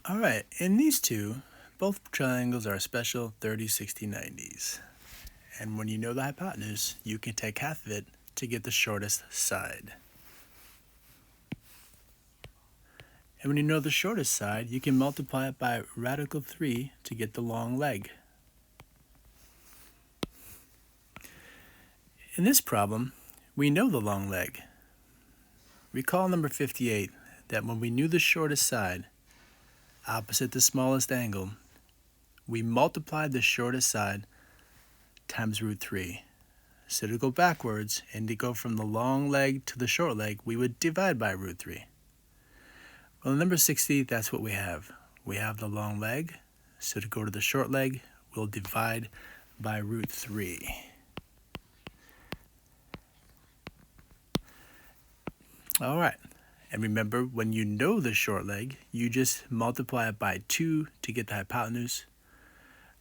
Alright, in these two, both triangles are special 30, 60, 90s. And when you know the hypotenuse, you can take half of it to get the shortest side. And when you know the shortest side, you can multiply it by radical 3 to get the long leg. In this problem, we know the long leg. Recall number 58, that when we knew the shortest side, opposite the smallest angle, we multiplied the shortest side times root 3. So to go backwards and to go from the long leg to the short leg, we would divide by root 3. Well, in number 60, that's what we have. We have the long leg, so to go to the short leg, we'll divide by root 3. Alright, and remember, when you know the short leg, you just multiply it by 2 to get the hypotenuse.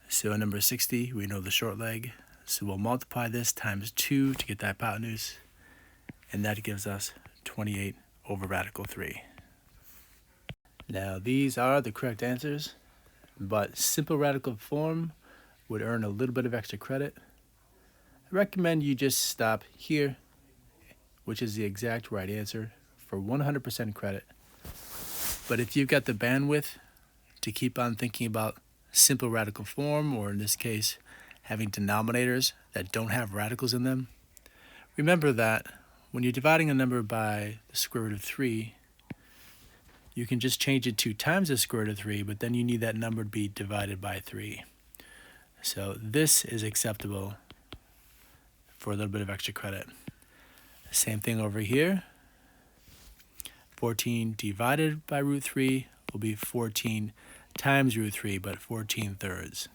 So in number 60, we know the short leg, so we'll multiply this times 2 to get the hypotenuse, and that gives us 28 over radical 3. Now these are the correct answers, but simple radical form would earn a little bit of extra credit. I recommend you just stop here, which is the exact right answer, for 100% credit. But if you've got the bandwidth to keep on thinking about simple radical form, or in this case, having denominators that don't have radicals in them, remember that when you're dividing a number by the square root of 3, you can just change it to times the square root of 3, but then you need that number to be divided by 3. So this is acceptable for a little bit of extra credit. Same thing over here. 14 divided by root 3 will be 14 times root 3, but 14/3.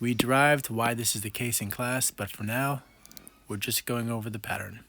We derived why this is the case in class, but for now, we're just going over the pattern.